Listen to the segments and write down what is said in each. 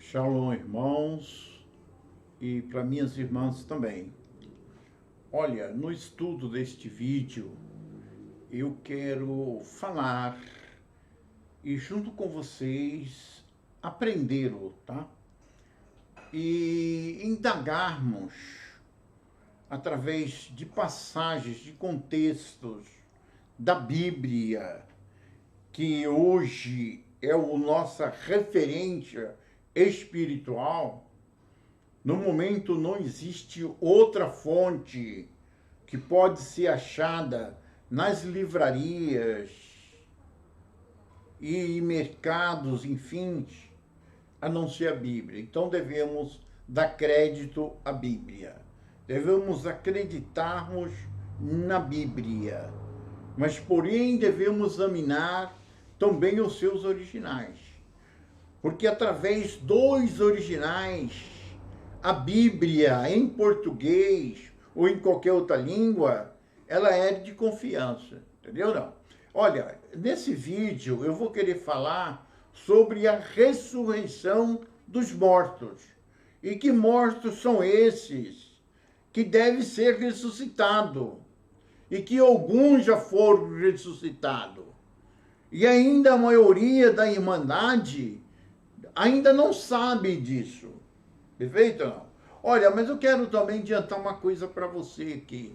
Shalom, irmãos, e para minhas irmãs também. Olha, no estudo deste vídeo, eu quero falar e junto com vocês aprendê-lo, tá? E indagarmos através de passagens, de contextos da Bíblia, que hoje é a nossa referência espiritual. No momento não existe outra fonte que pode ser achada nas livrarias e mercados, enfim, a não ser a Bíblia. Então devemos dar crédito à Bíblia. Devemos acreditarmos na Bíblia. Mas, porém, devemos examinar também os seus originais. Porque através dos originais, a Bíblia em português ou em qualquer outra língua, ela é de confiança, entendeu? Não. Olha, nesse vídeo eu vou querer falar sobre a ressurreição dos mortos. E que mortos são esses que devem ser ressuscitados? E que alguns já foram ressuscitados. E ainda a maioria da Irmandade ainda não sabe disso. Perfeito ou não? Olha, mas eu quero também adiantar uma coisa para você aqui.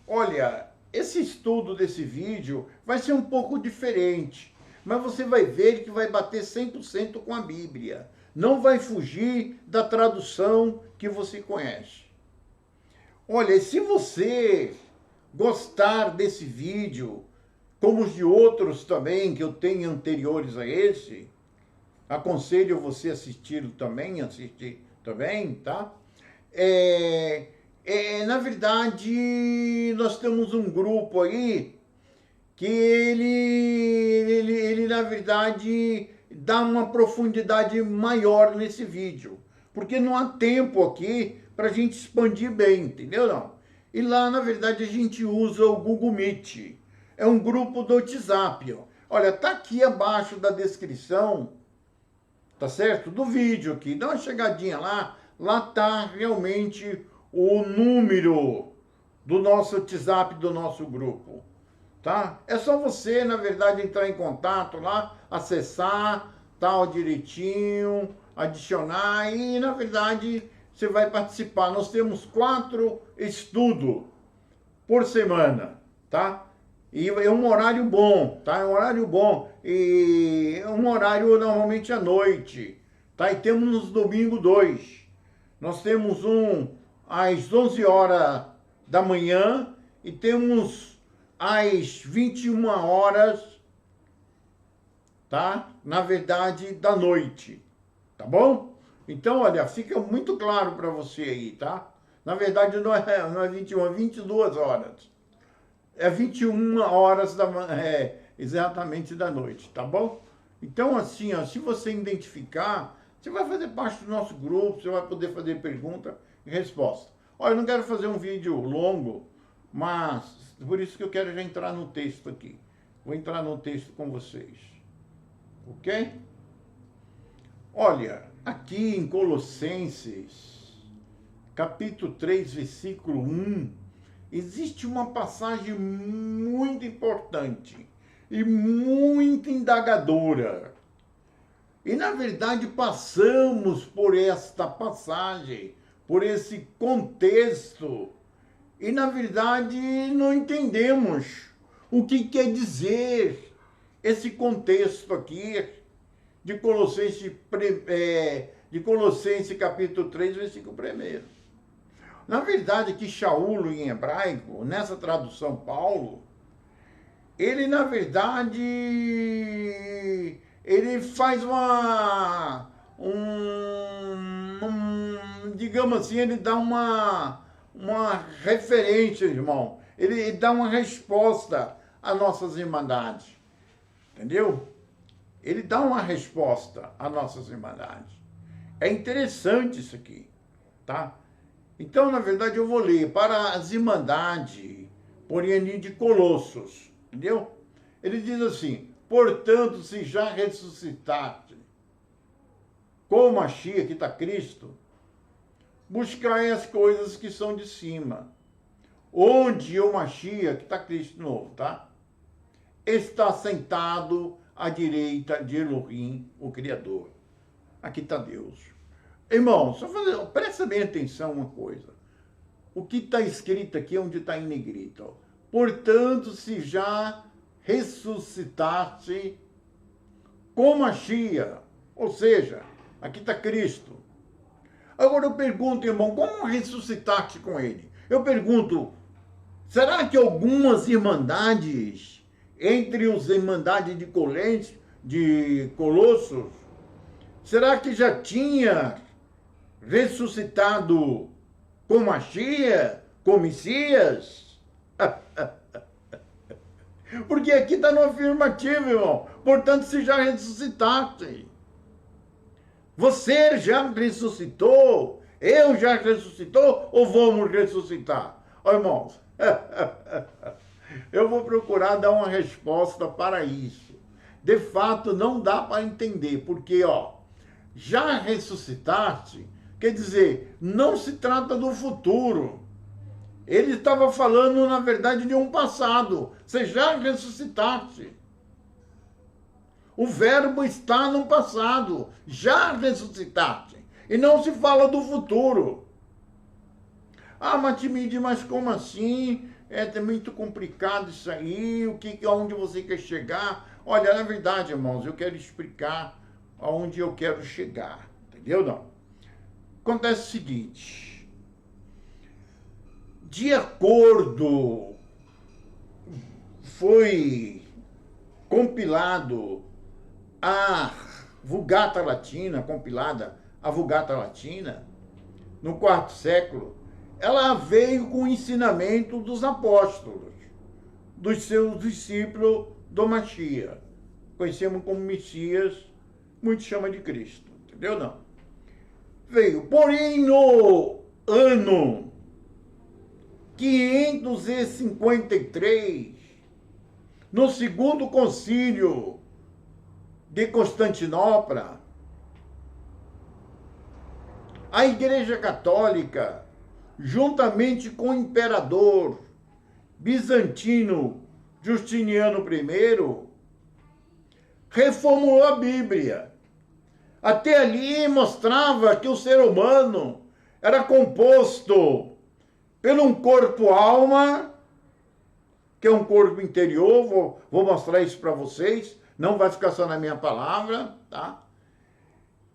Olha, esse estudo desse vídeo vai ser um pouco diferente, mas você vai ver que vai bater 100% com a Bíblia. Não vai fugir da tradução que você conhece. Olha, se você gostar desse vídeo, como os de outros também que eu tenho anteriores a esse, aconselho você a assistir também, tá? Na verdade, nós temos um grupo aí que ele na verdade, dá uma profundidade maior nesse vídeo. Porque não há tempo aqui para a gente expandir bem, entendeu? Não? E lá, na verdade, a gente usa o Google Meet. É um grupo do WhatsApp. Ó. Olha, tá aqui abaixo da descrição, tá certo? Do vídeo aqui. Dá uma chegadinha lá. Lá tá realmente o número do nosso WhatsApp, do nosso grupo. Tá? É só você, na verdade, entrar em contato lá, acessar, tal direitinho, adicionar e, na verdade, você vai participar. Nós temos 4 estudos por semana, tá? E é um horário bom, tá? É um horário bom. E é um horário normalmente à noite, tá? E temos nos domingos 2. Nós temos um às 11 horas da manhã e temos às 21 horas, tá? Na verdade, da noite, tá bom? Então, olha, fica muito claro para você aí, tá? Na verdade, não é 21, é 22 horas. É 21 horas exatamente da noite, tá bom? Então, assim, ó, se você identificar, você vai fazer parte do nosso grupo, você vai poder fazer pergunta e resposta. Olha, eu não quero fazer um vídeo longo, mas por isso que eu quero já entrar no texto aqui. Vou entrar no texto com vocês. Ok? Olha, aqui em Colossenses, capítulo 3, versículo 1, existe uma passagem muito importante e muito indagadora. E, na verdade, passamos por esta passagem, por esse contexto, e, na verdade, não entendemos o que quer dizer esse contexto aqui de Colossenses capítulo 3, versículo 1. Na verdade, que Shaul, em hebraico, nessa tradução Paulo, ele, na verdade, ele faz digamos assim, ele dá uma referência, irmão. Ele dá uma resposta às nossas irmandades. Entendeu? Ele dá uma resposta às nossas irmandades. É interessante isso aqui, tá? Então, na verdade, eu vou ler para as irmandades, porém de Colossos, entendeu? Ele diz assim: portanto, se já ressuscitaste, com o Mashiach, que está Cristo, buscai as coisas que são de cima, onde o Mashiach, que está Cristo novo, tá? Está sentado à direita de Elohim, o Criador. Aqui está Deus. Irmão, presta bem atenção uma coisa. O que está escrito aqui, onde está em negrito, ó. Portanto, se já ressuscitaste com Mashiach, ou seja, aqui está Cristo. Agora eu pergunto, irmão, como ressuscitaste com ele? Eu pergunto, será que algumas irmandades, entre os irmandades de Colossos, será que já tinha ressuscitado com Mashiach, com Messias? Porque aqui está no afirmativo, irmão. Portanto, se já ressuscitaste. Você já ressuscitou? Eu já ressuscitou? Ou vamos ressuscitar? Ó, irmãos, eu vou procurar dar uma resposta para isso. De fato, não dá para entender, porque, ó, já ressuscitaste, quer dizer, não se trata do futuro. Ele estava falando, na verdade, de um passado. Você já ressuscitaste. O verbo está no passado. Já ressuscitaste. E não se fala do futuro. Ah, Matimide, mas como assim? É muito complicado isso aí. Aonde você quer chegar? Olha, na verdade, irmãos, eu quero explicar aonde eu quero chegar. Entendeu, não? Acontece o seguinte. De acordo, foi compilado a Vulgata Latina, no quarto século, ela veio com o ensinamento dos apóstolos, dos seus discípulos do Mashiach. Conhecemos como Messias, muitos chamam de Cristo, entendeu não? Veio, porém no ano 553, no segundo concílio de Constantinopla, a Igreja Católica, juntamente com o imperador bizantino Justiniano I, reformulou a Bíblia. Até ali mostrava que o ser humano era composto pelo um corpo-alma, que é um corpo interior, vou mostrar isso para vocês, não vai ficar só na minha palavra, tá?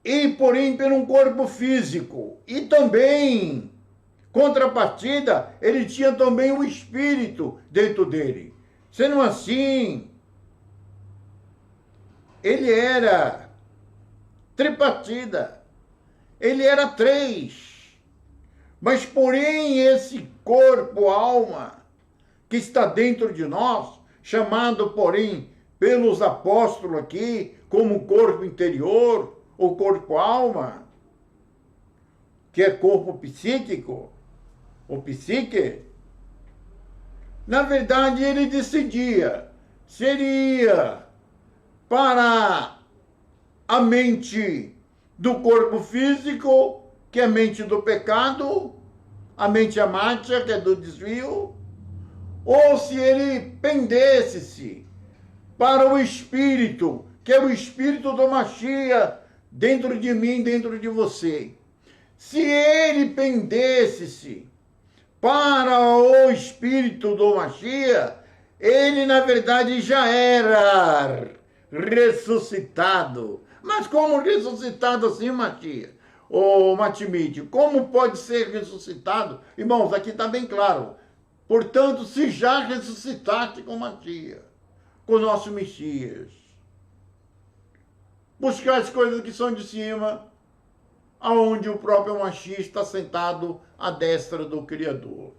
E, porém, pelo um corpo físico. E também, contrapartida, ele tinha também um espírito dentro dele. Sendo assim, ele era tripartida, ele era três. Mas, porém, esse corpo-alma que está dentro de nós, chamado, porém, pelos apóstolos aqui, como corpo interior, ou corpo-alma, que é corpo psíquico, ou psique, na verdade, ele decidia se ele ia para a mente do corpo físico, que é a mente do pecado, a mente amátia, que é do desvio, ou se ele pendesse-se para o espírito, que é o espírito do Mashiach, dentro de mim, dentro de você. Se ele pendesse-se para o espírito do Mashiach, ele, na verdade, já era ressuscitado. Mas como ressuscitado assim, Mashiach? Ô, Matimide, como pode ser ressuscitado? Irmãos, aqui está bem claro. Portanto, se já ressuscitaste com Mashiach, com o nosso Messias, buscar as coisas que são de cima, aonde o próprio Mashiach está sentado à destra do Criador.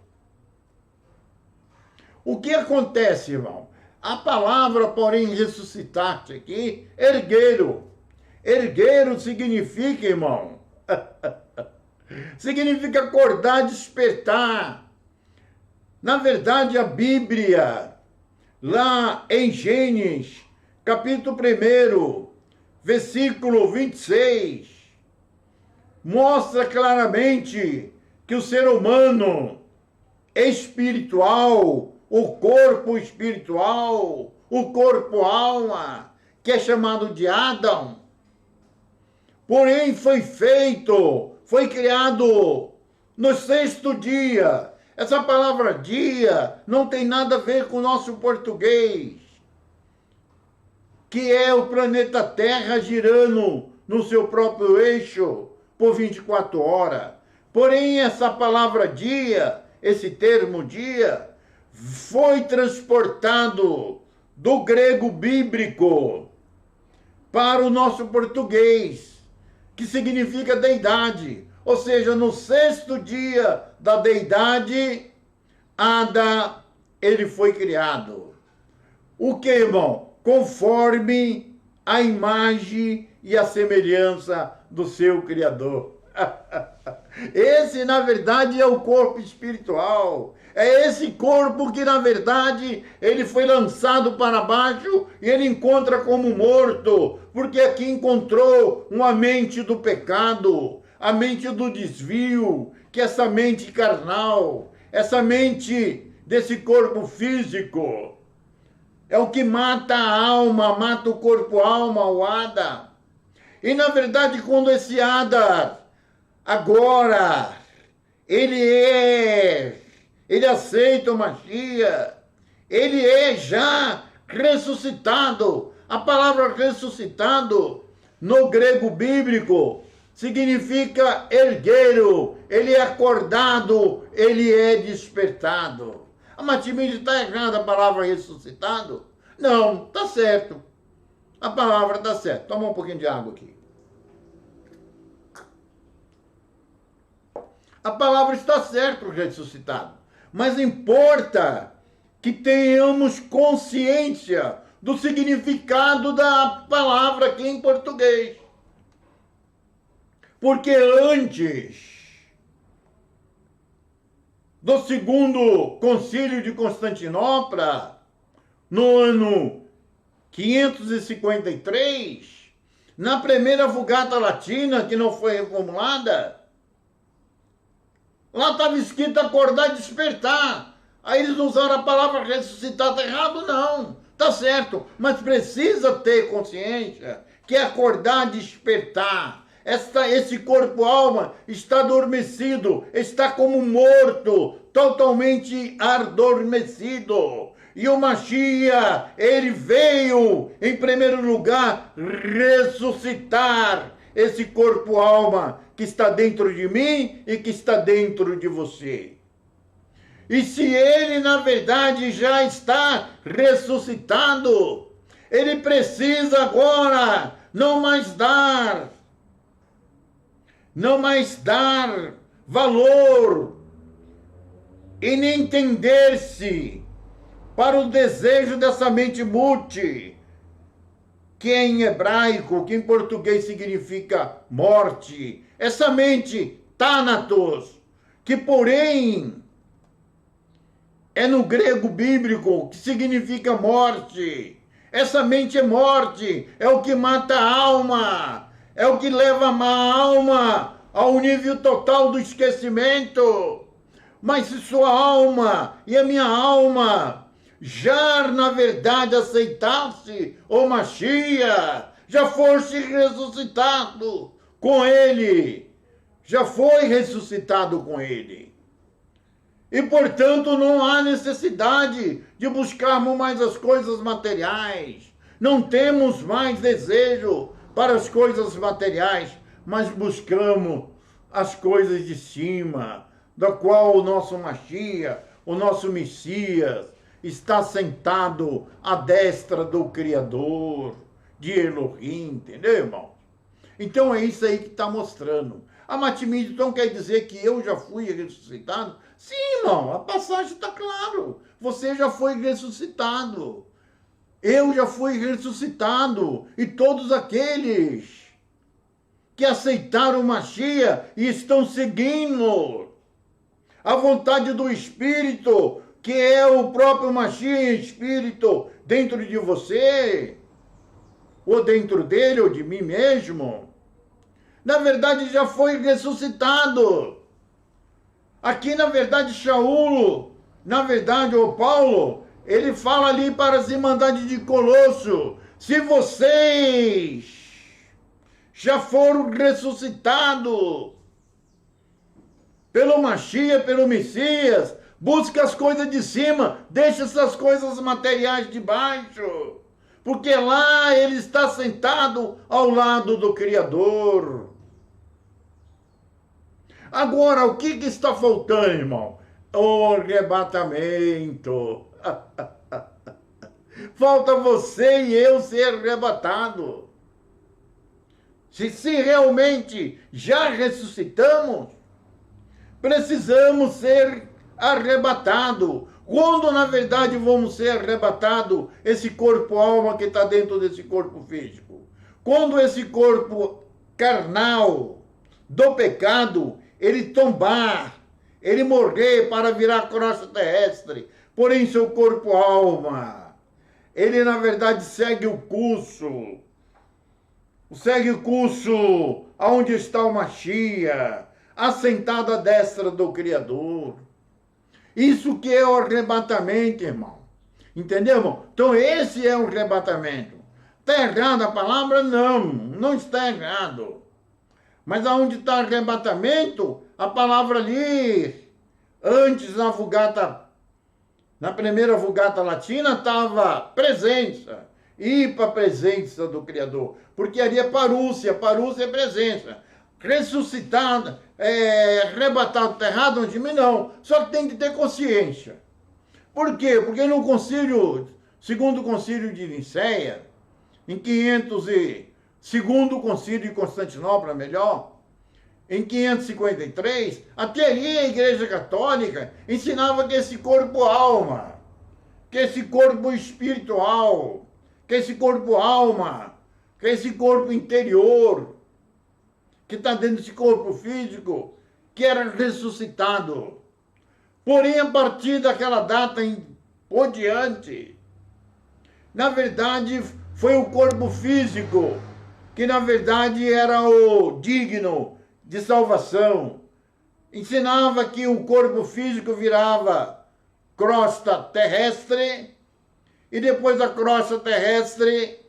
O que acontece, irmão? A palavra, porém, ressuscitar-te aqui, ergueiro. Ergueiro significa, irmão, significa acordar, despertar. Na verdade, a Bíblia, lá em Gênesis, capítulo 1, versículo 26, mostra claramente que o ser humano espiritual, o corpo espiritual, o corpo alma, que é chamado de Adão, porém foi criado no sexto dia. Essa palavra dia não tem nada a ver com o nosso português, que é o planeta Terra girando no seu próprio eixo por 24 horas. Porém, essa palavra dia, esse termo dia, foi transportado do grego bíblico para o nosso português, que significa deidade. Ou seja, no sexto dia da deidade, ele foi criado. O que, irmão? Conforme a imagem e a semelhança do seu Criador. Esse, na verdade, é o corpo espiritual. É esse corpo que, na verdade, ele foi lançado para baixo e ele encontra como morto, porque aqui encontrou uma mente do pecado, a mente do desvio, que é essa mente carnal, essa mente desse corpo físico. É o que mata a alma, mata o corpo-alma, o Ada. E, na verdade, quando esse Ada, agora, ele aceita o Mashiach, ele é já ressuscitado. A palavra ressuscitado, no grego bíblico, significa ergueiro, ele é acordado, ele é despertado. A Matimide está errada a palavra ressuscitado? Não, está certo. A palavra está certa. Toma um pouquinho de água aqui. A palavra está certa, ressuscitado. Mas importa que tenhamos consciência do significado da palavra aqui em português. Porque antes do segundo concílio de Constantinopla, no ano 553, na primeira Vulgata Latina, que não foi reformulada, lá estava escrito acordar e despertar. Aí eles usaram a palavra ressuscitar, tá errado? Não, tá certo, mas precisa ter consciência que é acordar e despertar. Esse corpo-alma está adormecido, está como morto, totalmente adormecido. E o Mashiach, ele veio, em primeiro lugar, ressuscitar esse corpo-alma que está dentro de mim e que está dentro de você. E se ele, na verdade, já está ressuscitado, ele precisa agora não mais dar valor e nem entender-se para o desejo dessa mente multi, que é em hebraico, que em português significa morte. Essa mente, Thanatos, que porém é no grego bíblico, que significa morte. Essa mente é morte, é o que mata a alma, é o que leva a alma ao nível total do esquecimento. Mas se sua alma e a minha alma já, na verdade, aceitasse o Mashiach, já fosse ressuscitado com ele, já foi ressuscitado com ele. E, portanto, não há necessidade de buscarmos mais as coisas materiais. Não temos mais desejo para as coisas materiais, mas buscamos as coisas de cima, da qual o nosso Mashiach, o nosso Messias, está sentado à destra do Criador, de Elohim, entendeu, irmão? Então é isso aí que está mostrando. A Matimide, então, quer dizer que eu já fui ressuscitado? Sim, irmão, a passagem está claro. Você já foi ressuscitado. Eu já fui ressuscitado. E todos aqueles que aceitaram o Mashiach e estão seguindo a vontade do Espírito, que é o próprio Mashiach Espírito dentro de você, ou dentro dele, ou de mim mesmo, Na verdade, já foi ressuscitado. Aqui, na verdade, Shaul, na verdade, o Paulo, ele fala ali para as irmandades de Colosso: se vocês já foram ressuscitados pelo Mashiach, pelo Messias, busque as coisas de cima, deixe essas coisas materiais de baixo, porque lá ele está sentado ao lado do Criador. Agora, o que está faltando, irmão? O arrebatamento. Falta você e eu ser arrebatado. Se realmente já ressuscitamos, precisamos ser arrebatados. Quando, na verdade, vamos ser arrebatados, esse corpo-alma que está dentro desse corpo físico? Quando esse corpo carnal do pecado, ele tombar, ele morrer para virar crosta terrestre, porém seu corpo-alma, ele, na verdade, segue o curso aonde está o Mashiach, assentado à destra do Criador. Isso que é o arrebatamento, irmão. Entendeu, irmão? Então esse é o arrebatamento. Está errada a palavra? Não, não está errado. Mas aonde está arrebatamento, a palavra ali, antes na Vulgata, na primeira Vulgata Latina, estava presença. Ir para a presença do Criador. Porque ali é parúcia é presença. Ressuscitada, arrebatado, está errado, onde mim não. Só que tem que ter consciência. Por quê? Porque no concílio, segundo o concílio de Nicéia, em 500 segundo o concílio de Constantinopla, melhor, em 553, até ali a Igreja Católica ensinava que esse corpo-alma, que esse corpo espiritual, que esse corpo-alma, que esse corpo interior, que está dentro desse corpo físico, que era ressuscitado. Porém, a partir daquela data por diante, na verdade, foi o corpo físico que, na verdade, era o digno de salvação. Ensinava que o corpo físico virava crosta terrestre, e depois da crosta terrestre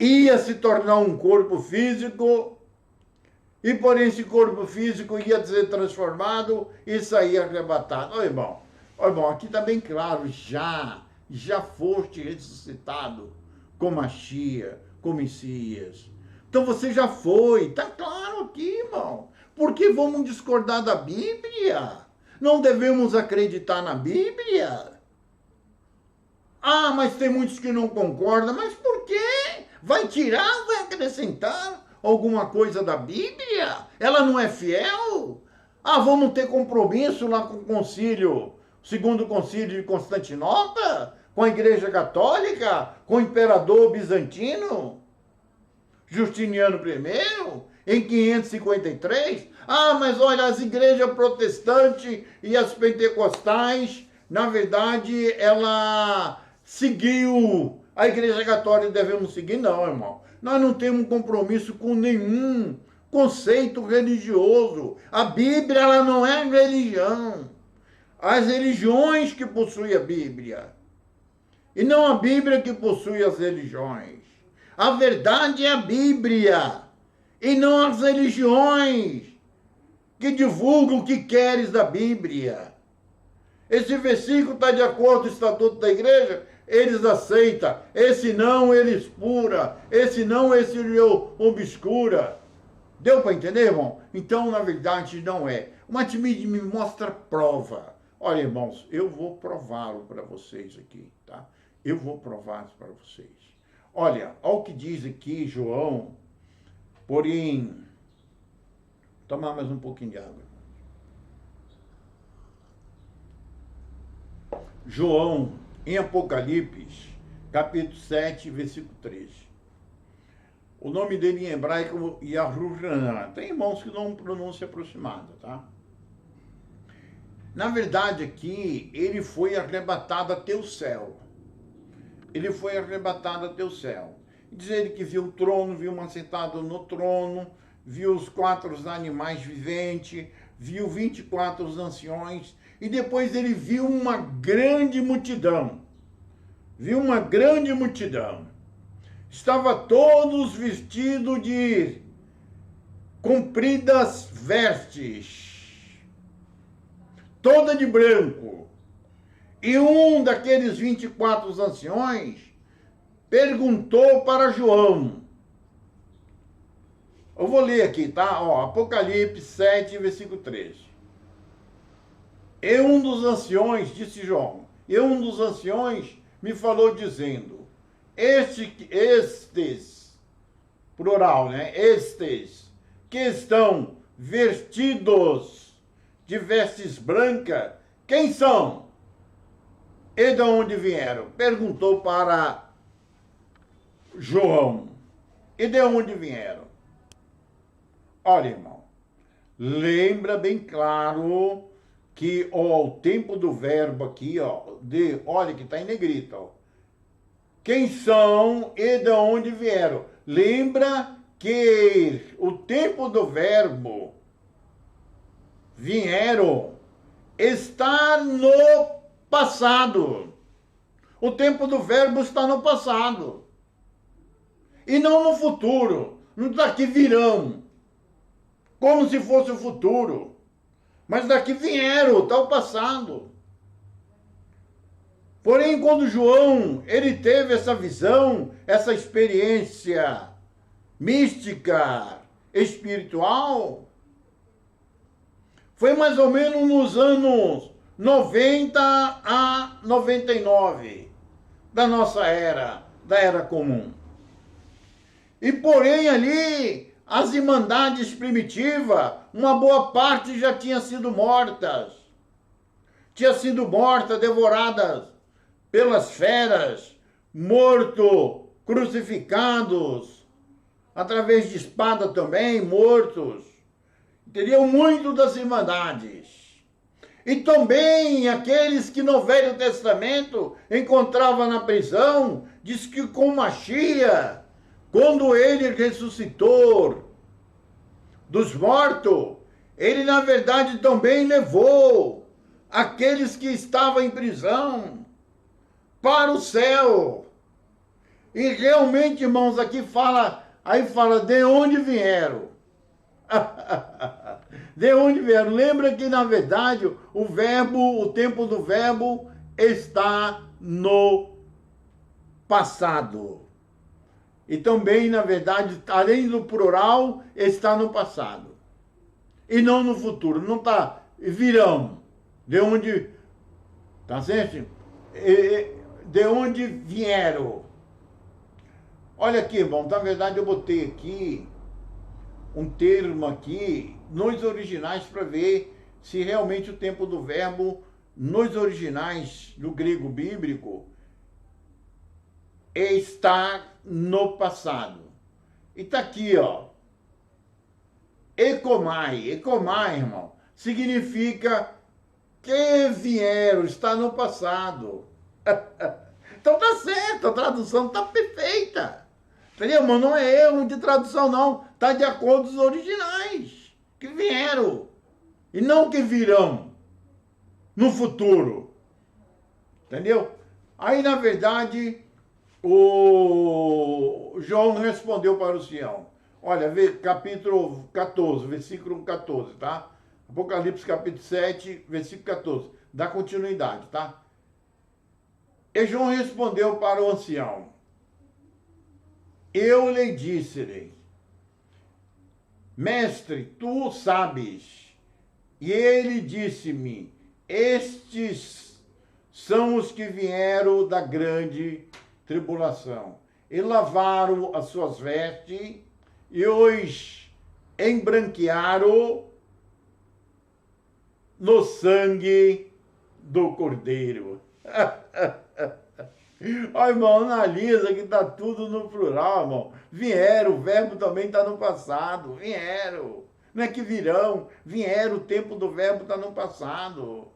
ia se tornar um corpo físico, e porém esse corpo físico ia ser transformado e sair arrebatado. Ô irmão, aqui está bem claro, já foste ressuscitado com Mashiach, com Messias. Então você já foi, está claro aqui, irmão. Por que vamos discordar da Bíblia? Não devemos acreditar na Bíblia? Ah, mas tem muitos que não concordam. Mas por quê? Vai tirar, vai acrescentar alguma coisa da Bíblia? Ela não é fiel? Ah, vamos ter compromisso lá com o concílio, segundo o concílio de Constantinopla, com a Igreja Católica, com o imperador bizantino, Justiniano I, em 553? Ah, mas olha, as igrejas protestantes e as pentecostais, na verdade, ela seguiu a Igreja Católica, devemos seguir? Não, irmão. Nós não temos compromisso com nenhum conceito religioso. A Bíblia, ela não é religião. As religiões que possuem a Bíblia. E não a Bíblia que possui as religiões. A verdade é a Bíblia. E não as religiões que divulgam o que queres da Bíblia. Esse versículo está de acordo com o estatuto da igreja, eles aceitam. Esse não, ele expura. Esse não, esse ele obscura. Deu para entender, irmão? Então, na verdade, não é. O Matimide me mostra prova. Olha, irmãos, eu vou prová-lo para vocês aqui, tá? Eu vou provar isso para vocês. Olha, olha o que diz aqui João, porém, tomar mais um pouquinho de água. João, em Apocalipse, capítulo 7, versículo 13. O nome dele em hebraico é Yahushua. Tem irmãos que não pronunciam aproximada, tá? Na verdade, aqui, ele foi arrebatado até o céu. Ele foi arrebatado até o céu. Diz ele que viu o trono, viu uma sentada no trono, viu os 4 animais viventes, viu 24 anciões, e depois ele viu uma grande multidão. Viu uma grande multidão. Estava todos vestidos de compridas vestes, toda de branco. E um daqueles 24 anciões perguntou para João. Eu vou ler aqui, tá? Ó, Apocalipse 7, versículo 13. E um dos anciões, disse João, e um dos anciões me falou dizendo, estes, plural, né? Estes que estão vestidos de vestes brancas, quem são? E de onde vieram? Perguntou para João. E de onde vieram? Olha, irmão, lembra bem claro que o tempo do verbo aqui, ó, olha que está em negrito, ó. Quem são e de onde vieram? Lembra que o tempo do verbo vieram está no passado. O tempo do verbo está no passado. E não no futuro. Não daqui virão. Como se fosse o futuro. Mas daqui vieram, está o passado. Porém, quando João, ele teve essa visão, essa experiência mística, espiritual, foi mais ou menos nos anos 90 a 99 da nossa era, da era comum. E porém ali, as irmandades primitivas, uma boa parte já tinha sido mortas. Tinha sido morta, devoradas pelas feras, morto, crucificados, através de espada também, mortos. Teriam muito das irmandades. E também aqueles que no Velho Testamento encontravam na prisão, diz que com Machia, quando ele ressuscitou dos mortos, ele na verdade também levou aqueles que estavam em prisão para o céu. E realmente, irmãos, aqui aí fala de onde vieram. De onde vieram? Lembra que na verdade o tempo do verbo está no passado. E também, na verdade, além do plural, está no passado. E não no futuro. Não está, virão. De onde, tá certo? De onde vieram. Olha aqui, irmão, na verdade eu botei aqui um termo aqui, nos originais, para ver se realmente o tempo do verbo, nos originais do grego bíblico, está no passado. E tá aqui, ó. Ekomai. Ekomai, irmão, significa que vieram, está no passado. Então tá certo, a tradução tá perfeita. Entendeu, irmão? Não é erro de tradução, não. Tá de acordo com os originais. Que vieram. E não que virão no futuro. Entendeu? Aí, na verdade, o João respondeu para o Sião. Olha, capítulo 14, versículo 14, tá? Apocalipse capítulo 7, versículo 14. Dá continuidade, tá? E João respondeu para o ancião. Eu lhe disse-lhe, mestre, tu sabes. E ele disse-me, estes são os que vieram da grande tribulação. E lavaram as suas vestes e os embranquearam no sangue do Cordeiro. Ó, irmão, analisa que está tudo no plural, irmão. Vieram, o verbo também está no passado. Vieram. Não é que virão. Vieram, o tempo do verbo está no passado.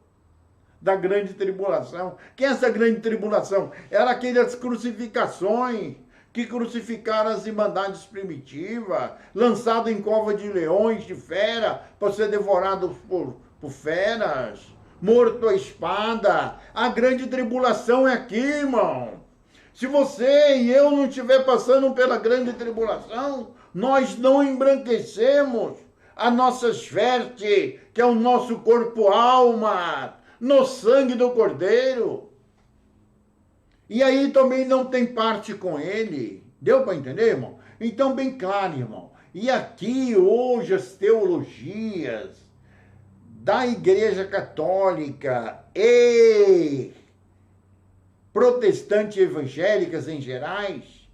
Da grande tribulação. Que é essa grande tribulação? Era aquelas crucificações que crucificaram as irmandades primitivas, lançado em cova de leões, de fera, para ser devorado por feras, morto à espada. A grande tribulação é aqui, irmão. Se você e eu não estiver passando pela grande tribulação, nós não embranquecemos a nossa veste, que é o nosso corpo-alma, no sangue do Cordeiro. E aí também não tem parte com ele. Deu para entender, irmão? Então, bem claro, irmão. E aqui, hoje, as teologias da Igreja Católica e protestante evangélicas em gerais,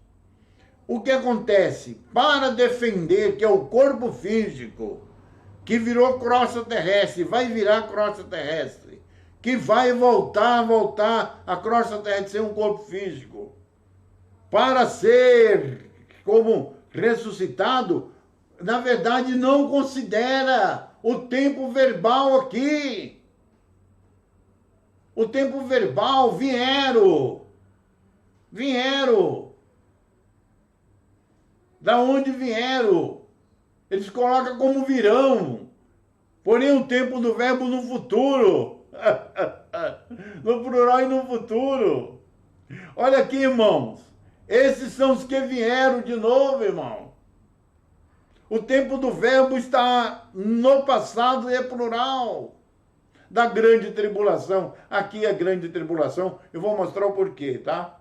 o que acontece? Para defender que é o corpo físico que virou crosta terrestre, vai virar crosta terrestre, que vai voltar a crosta terrestre ser um corpo físico, para ser como ressuscitado, na verdade não considera o tempo verbal aqui. O tempo verbal, vieram. Da onde vieram? Eles colocam como virão. Porém, o tempo do verbo no futuro. No plural e no futuro. Olha aqui, irmãos. Esses são os que vieram de novo, irmão. O tempo do verbo está no passado e é plural. Da grande tribulação. Aqui é a grande tribulação. Eu vou mostrar o porquê, tá?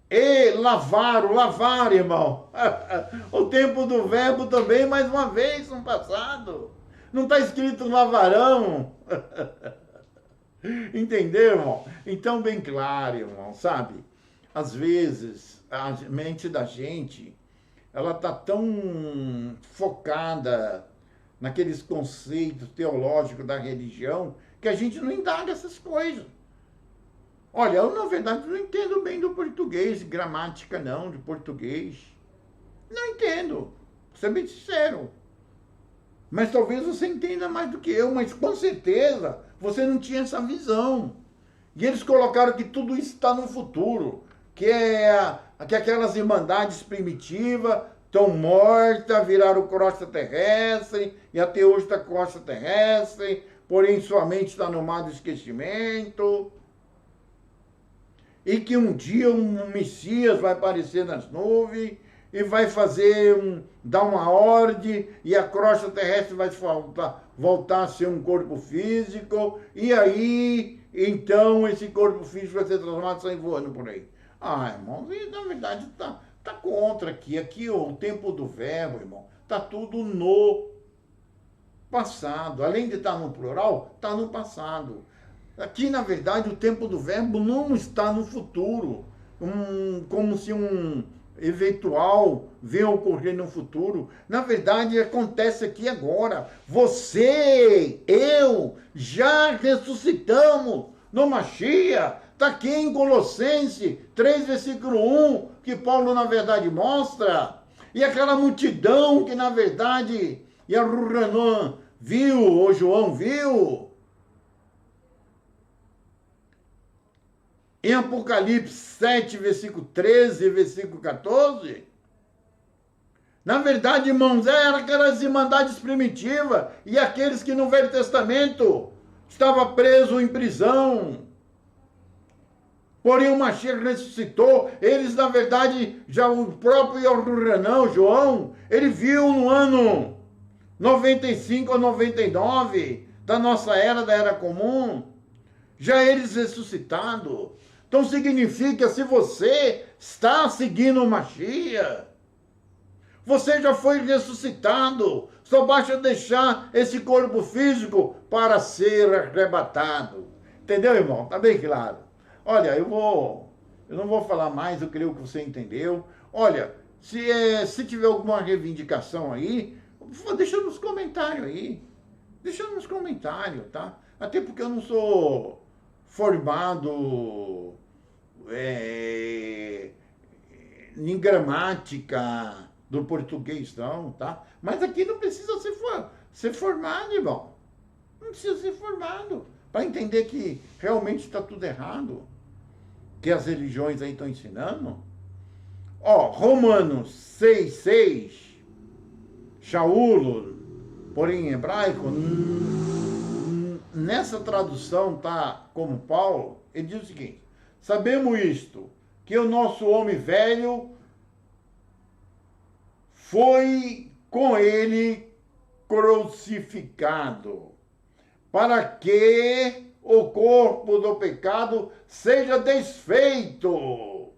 E lavar, irmão. O tempo do verbo também, mais uma vez, no passado. Não está escrito lavarão. Entendeu, irmão? Então, bem claro, irmão, sabe? Às vezes, a mente da gente, ela está tão focada naqueles conceitos teológicos da religião, que a gente não indaga essas coisas. Olha, eu, na verdade, não entendo bem do português, gramática não, de português. Não entendo, vou ser bem sincero. Mas talvez você entenda mais do que eu, mas com certeza você não tinha essa visão. E eles colocaram que tudo isso está no futuro, que aquelas irmandades primitivas estão mortas, viraram crosta terrestre, e até hoje está crosta terrestre, porém sua mente está no mar do esquecimento. E que um dia um Messias vai aparecer nas nuvens e vai dar uma ordem, e a crosta terrestre vai voltar a ser um corpo físico, e aí, então, esse corpo físico vai ser transformado e sair voando por aí. Ah, irmão, na verdade tá contra aqui. Aqui o tempo do verbo, irmão, tá tudo no passado. Além de estar no plural, tá no passado. Aqui, na verdade, o tempo do verbo não está no futuro, como se um eventual venha ocorrer no futuro. Na verdade, acontece aqui agora. Você, eu, já ressuscitamos no Mashiach. Está aqui em Colossenses 3, versículo 1, que Paulo, na verdade, mostra. E aquela multidão que, na verdade, Yahuranã viu, ou João viu. Em Apocalipse 7, versículo 13 e versículo 14. Na verdade, irmãos, eram aquelas irmandades primitivas e aqueles que no Velho Testamento estavam presos em prisão. Porém, o Mashiach ressuscitou. Eles, na verdade, já o próprio Yahuranã, João, ele viu no ano 95 a 99 da nossa era, da Era Comum, já eles ressuscitados. Então significa, se você está seguindo o Mashiach, você já foi ressuscitado. Só basta deixar esse corpo físico para ser arrebatado. Entendeu, irmão? Tá bem claro. Olha, eu não vou falar mais, eu creio que você entendeu. Olha, se tiver alguma reivindicação aí, deixa nos comentários aí. Deixa nos comentários, tá? Até porque eu não sou formado em gramática do português, não, tá? Mas aqui não precisa ser formado, irmão. Não precisa ser formado para entender que realmente está tudo errado, que as religiões aí estão ensinando. Ó, Romanos 6:6, Shaul, porém em hebraico, nessa tradução tá como Paulo, ele diz o seguinte: sabemos isto, que o nosso homem velho foi com ele crucificado, para que o corpo do pecado seja desfeito,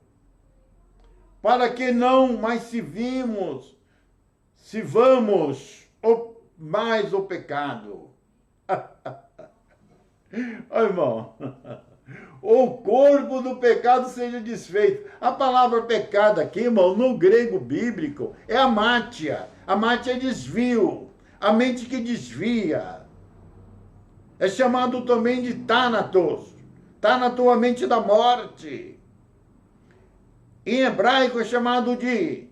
para que não mais sirvamos mais o pecado. Ó, irmão, o corpo do pecado seja desfeito. A palavra pecado aqui, irmão, no grego bíblico, é amátia. Amátia é desvio, a mente que desvia. É chamado também de Thanatos. Thanatos, a mente da morte. Em hebraico é chamado de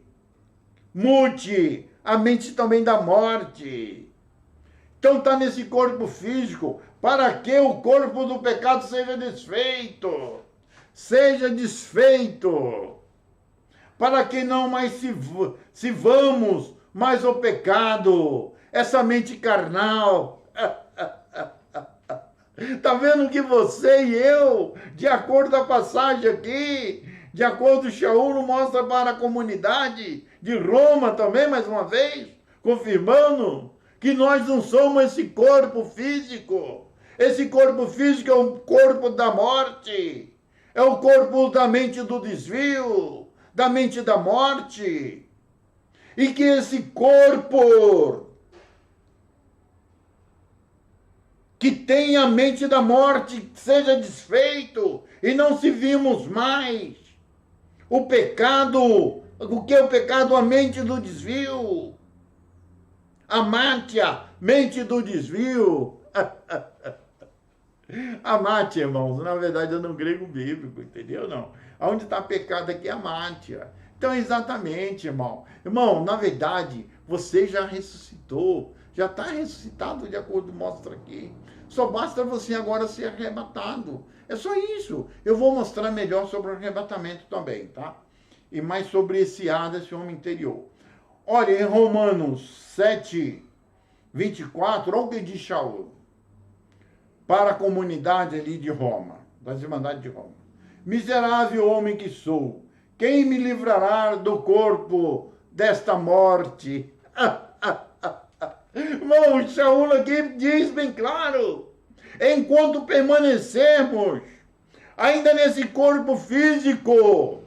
Muti, a mente também da morte. Então está nesse corpo físico, para que o corpo do pecado seja desfeito. Seja desfeito. Para que não mais sirvamos mais o pecado. Essa mente carnal. Está vendo que você e eu, de acordo com a passagem aqui, de acordo com o Shaul, mostra para a comunidade de Roma também, mais uma vez, confirmando que nós não somos esse corpo físico. Esse corpo físico é o corpo da morte. É o corpo da mente do desvio, da mente da morte. E que esse corpo que tem a mente da morte seja desfeito e não se vimos mais. O pecado, o que é o pecado? A mente do desvio. Amátia, mente do desvio. Amátia, irmãos, na verdade é no grego bíblico, entendeu? Não. Onde está pecado aqui é amátia. Então, exatamente, irmão. Irmão, na verdade, você já ressuscitou. Já está ressuscitado de acordo com mostra aqui. Só basta você agora ser arrebatado. É só isso. Eu vou mostrar melhor sobre o arrebatamento também, tá? E mais sobre esse ar desse homem interior. Olha, em Romanos 7:24, olha o que diz Shaul para a comunidade ali de Roma, das Irmandades de Roma. Miserável homem que sou, quem me livrará do corpo desta morte? Irmão, Shaul aqui diz bem claro, enquanto permanecermos ainda nesse corpo físico,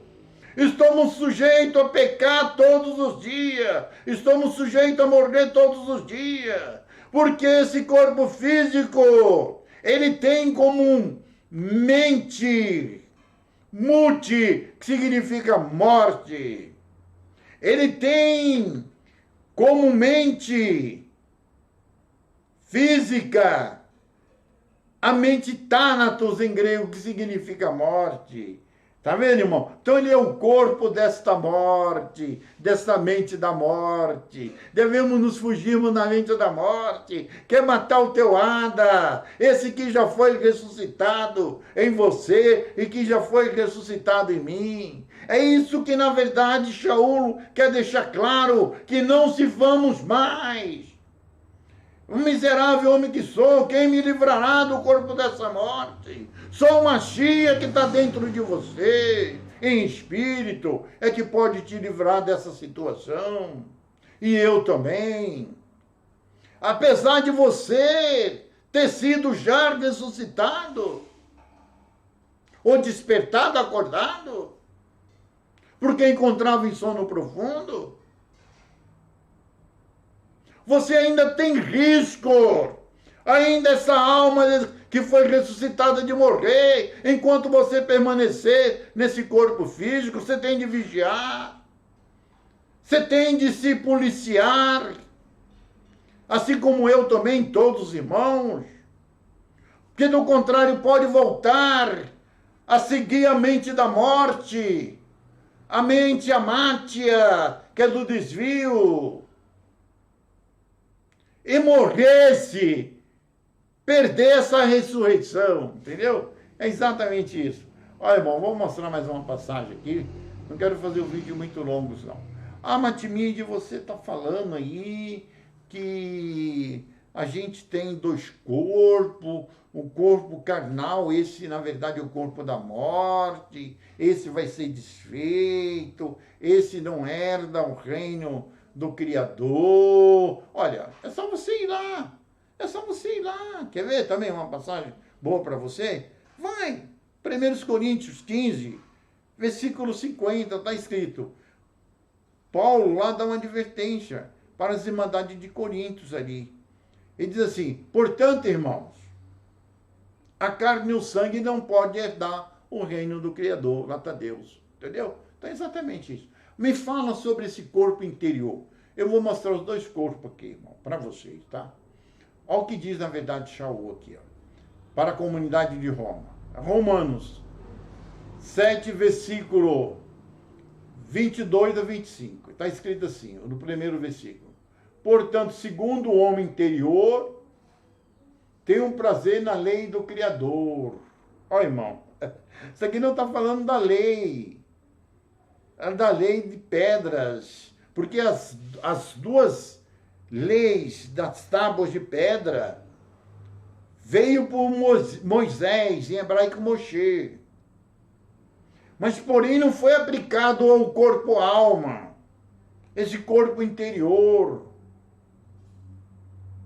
estamos sujeitos a pecar todos os dias, estamos sujeitos a morrer todos os dias, porque esse corpo físico, ele tem como mente, muti, que significa morte. Ele tem como mente física a mente Thanatos em grego, que significa morte. Tá vendo, irmão? Então ele é o corpo desta morte, desta mente da morte. Devemos nos fugirmos da mente da morte. Quer matar o teu Ada, esse que já foi ressuscitado em você e que já foi ressuscitado em mim. É isso que, na verdade, Shaul quer deixar claro, que não se vamos mais. O miserável homem que sou, quem me livrará do corpo dessa morte? Só uma chia que está dentro de você, em espírito, é que pode te livrar dessa situação. E eu também. Apesar de você ter sido já ressuscitado, ou despertado, acordado, porque encontrava em sono profundo, você ainda tem risco, ainda essa alma que foi ressuscitada de morrer, enquanto você permanecer nesse corpo físico, você tem de vigiar, você tem de se policiar, assim como eu também, todos os irmãos, porque do contrário pode voltar a seguir a mente da morte, a mente amátia, que é do desvio, e morresse, perder essa ressurreição, entendeu? É exatamente isso. Olha, irmão, vou mostrar mais uma passagem aqui, Não quero fazer o vídeo muito longo, não. Ah, Matimide, você está falando aí que a gente tem dois corpos, o corpo carnal, esse na verdade é o corpo da morte, esse vai ser desfeito, esse não herda o reino do Criador. Olha, é só você ir lá, é só você ir lá. Quer ver também uma passagem boa para você? Vai, 1 Coríntios 15, versículo 50, está escrito. Paulo lá dá uma advertência para as irmandades de Coríntios ali. Ele diz assim, portanto, irmãos, a carne e o sangue não podem herdar o reino do Criador, lá está Deus. Entendeu? Então é exatamente isso. Me fala sobre esse corpo interior. Eu vou mostrar os dois corpos aqui, irmão, para vocês, tá? Olha o que diz, na verdade, Shaul aqui, ó, para a comunidade de Roma. Romanos 7, versículo 22 a 25. Está escrito assim, no primeiro versículo. Portanto, segundo o homem interior, tem um prazer na lei do Criador. Olha, irmão, isso aqui não está falando da lei. É da lei de pedras. Porque as duas leis das tábuas de pedra veio por Moisés, em hebraico Moshe. Mas, porém, não foi aplicado ao corpo-alma, esse corpo interior,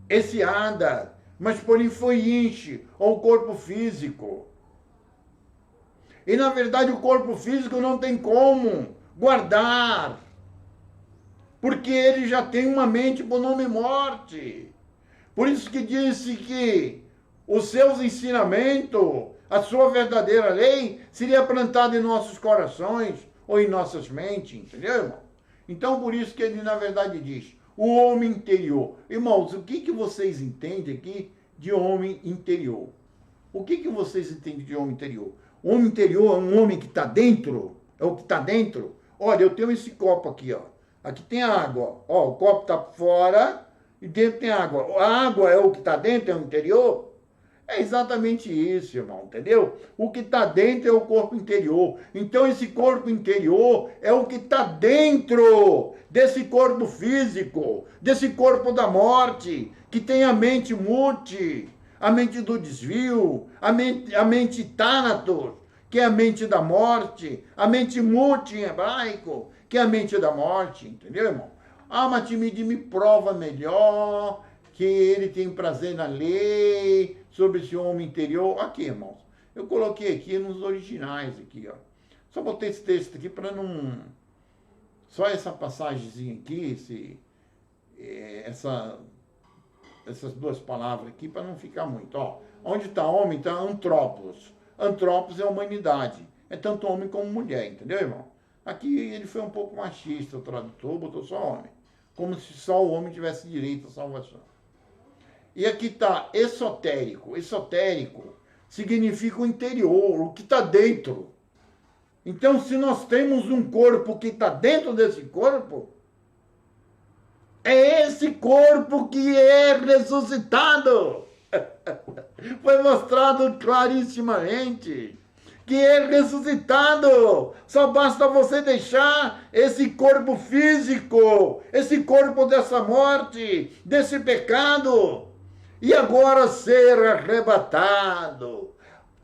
esse Ada, mas, porém, foi Inche, ao corpo físico. E, na verdade, o corpo físico não tem como guardar, porque ele já tem uma mente por nome morte. Por isso que disse que os seus ensinamentos, a sua verdadeira lei, seria plantada em nossos corações ou em nossas mentes, entendeu, irmão? Então, por isso que ele, na verdade, diz, o homem interior. Irmãos, o que vocês entendem aqui de homem interior? O que vocês entendem de homem interior? O homem interior é um homem que está dentro, é o que está dentro. Olha, eu tenho esse copo aqui, ó. Aqui tem água, ó, o copo está fora e dentro tem água. A água é o que está dentro, é o interior? É exatamente isso, irmão, entendeu? O que está dentro é o corpo interior. Então, esse corpo interior é o que está dentro desse corpo físico, desse corpo da morte, que tem a mente mute, a mente do desvio, a mente Thanatos, que é a mente da morte, a mente mute em hebraico, que é a mente da morte, entendeu, irmão? Ah, Matimide me prova melhor que ele tem prazer na lei, sobre esse homem interior. Aqui, irmãos, eu coloquei aqui nos originais, aqui, ó. Só botei esse texto aqui para não... Só essa passagemzinha aqui, essas duas palavras aqui, para não ficar muito. Ó, onde está homem, está antropos. Antropos é humanidade. É tanto homem como mulher, entendeu, irmão? Aqui ele foi um pouco machista, o tradutor, botou só homem. Como se só o homem tivesse direito à salvação. E aqui está esotérico. Esotérico significa o interior, o que está dentro. Então, se nós temos um corpo que está dentro desse corpo, é esse corpo que é ressuscitado. Foi mostrado clarissimamente que é ressuscitado. Só basta você deixar esse corpo físico, esse corpo dessa morte, desse pecado, e agora ser arrebatado.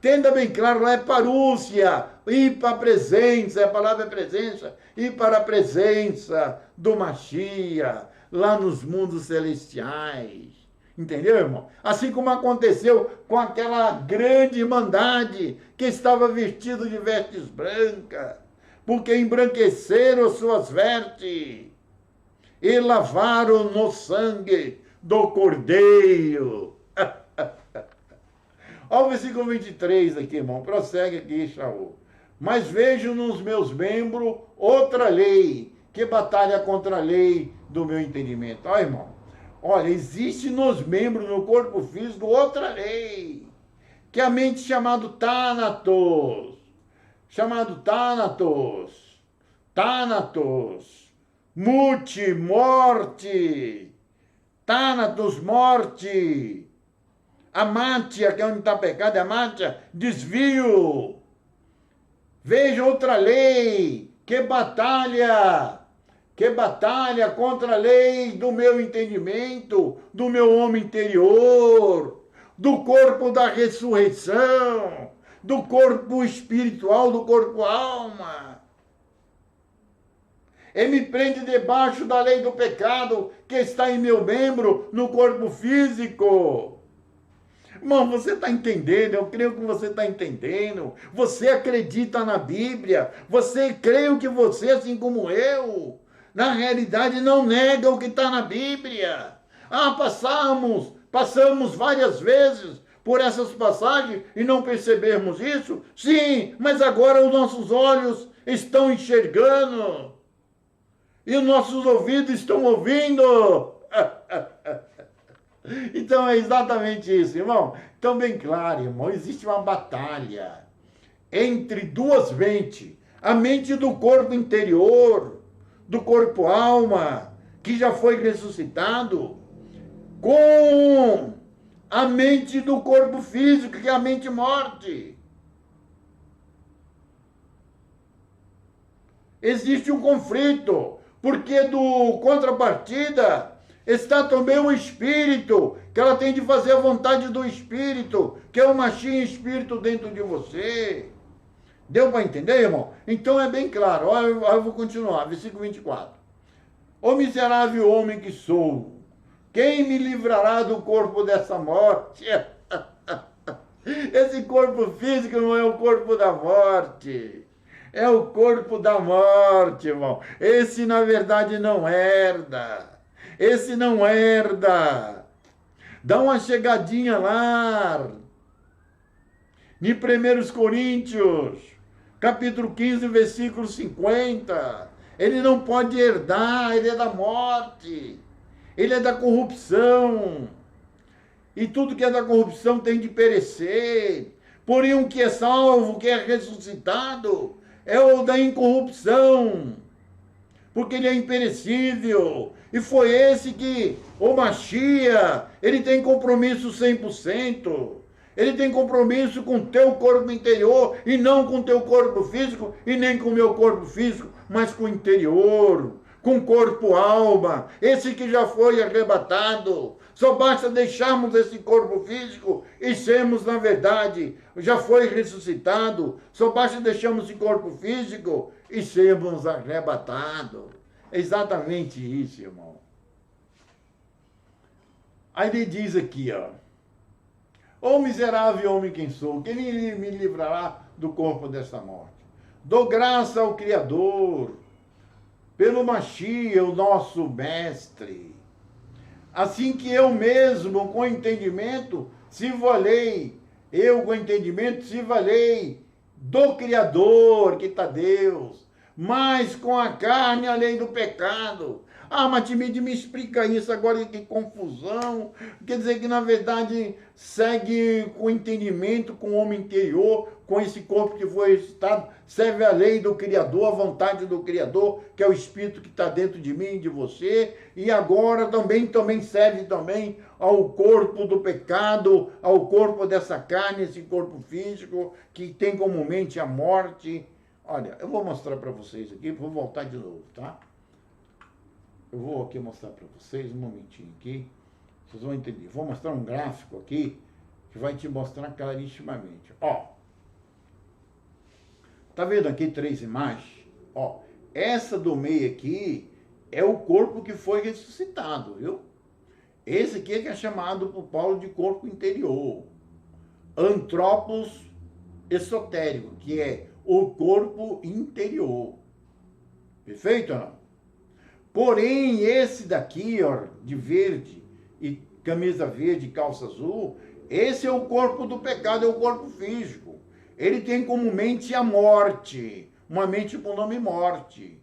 Tenda bem claro, lá é parúcia, ir para a presença, a palavra é presença, ir para a presença do Mashiach, lá nos mundos celestiais. Entendeu, irmão? Assim como aconteceu com aquela grande irmandade que estava vestido de vestes brancas, porque embranqueceram suas vestes e lavaram no sangue do Cordeiro. Olha o versículo 23 aqui, irmão. Prossegue aqui, Shaul. Mas vejo nos meus membros outra lei, que batalha contra a lei do meu entendimento. Olha, irmão. Olha, existe nos membros, no corpo físico, outra lei, que é a mente chamada Thanatos. Chamado Thanatos. Thanatos. Mute, morte. Thanatos, morte. Amátia, que é onde está pecado, amátia, desvio. Veja outra lei, Que batalha! Que batalha contra a lei do meu entendimento, do meu homem interior, do corpo da ressurreição, do corpo espiritual, do corpo alma. E me prende debaixo da lei do pecado que está em meu membro, no corpo físico. Irmão, você está entendendo? Eu creio que você está entendendo. Você acredita na Bíblia. Você creio que você, assim como eu, na realidade não nega o que está na Bíblia. Passamos várias vezes por essas passagens e não percebemos isso? Sim, mas agora os nossos olhos estão enxergando. E os nossos ouvidos estão ouvindo. Então é exatamente isso, irmão. Então, bem claro, irmão, existe uma batalha entre duas mentes. A mente do corpo interior, do corpo alma, que já foi ressuscitado, com a mente do corpo físico, que é a mente morte. Existe um conflito, porque do contrapartida está também o espírito, que ela tem de fazer a vontade do espírito, que é o machinho espírito dentro de você. Deu para entender, irmão? Então é bem claro. Olha, eu vou continuar, versículo 24. Ô miserável homem que sou, quem me livrará do corpo dessa morte? Esse corpo físico não é o corpo da morte. É o corpo da morte, irmão. Esse, na verdade, não herda. Esse não herda. Dá uma chegadinha lá. Em 1 Coríntios, capítulo 15, versículo 50. Ele não pode herdar, ele é da morte. Ele é da corrupção. E tudo que é da corrupção tem de perecer. Porém, o que é salvo, o que é ressuscitado, é o da incorrupção, porque ele é imperecível. E foi esse que, o Machia, ele tem compromisso 100%. Ele tem compromisso com o teu corpo interior, e não com o teu corpo físico, e nem com o meu corpo físico, mas com o interior, com o corpo alma, esse que já foi arrebatado. Só basta deixarmos esse corpo físico e sermos, na verdade, já foi ressuscitado. Só basta deixarmos esse corpo físico e sermos arrebatados. É exatamente isso, irmão. Aí ele diz aqui, ó. Ô miserável homem quem sou, quem me livrará do corpo desta morte? Dou graça ao Criador, pelo Machia, o nosso mestre. Assim que eu mesmo, com entendimento, sirvo a lei. Eu, com entendimento, sirvo a lei do Criador, que está Deus. Mas com a carne, a lei do pecado. Ah, Matimide, me explica isso agora, que confusão. Quer dizer que, na verdade, segue com entendimento, com o homem interior, com esse corpo que foi ressuscitado, serve a lei do Criador, a vontade do Criador, que é o Espírito que está dentro de mim e de você, e agora também serve também ao corpo do pecado, ao corpo dessa carne, esse corpo físico, que tem comumente a morte. Olha, eu vou mostrar para vocês aqui, vou voltar de novo, tá? Eu vou aqui mostrar para vocês, um momentinho aqui, vocês vão entender. Vou mostrar um gráfico aqui, que vai te mostrar clarissimamente. Ó, tá vendo aqui 3 imagens? Ó, essa do meio aqui é o corpo que foi ressuscitado, viu? Esse aqui é que é chamado por Paulo de corpo interior. Antropos esotérico, que é o corpo interior. Perfeito ou não? Porém, esse daqui, ó, de verde, e camisa verde, calça azul, esse é o corpo do pecado, é o corpo físico. Ele tem como mente a morte, uma mente com o nome morte.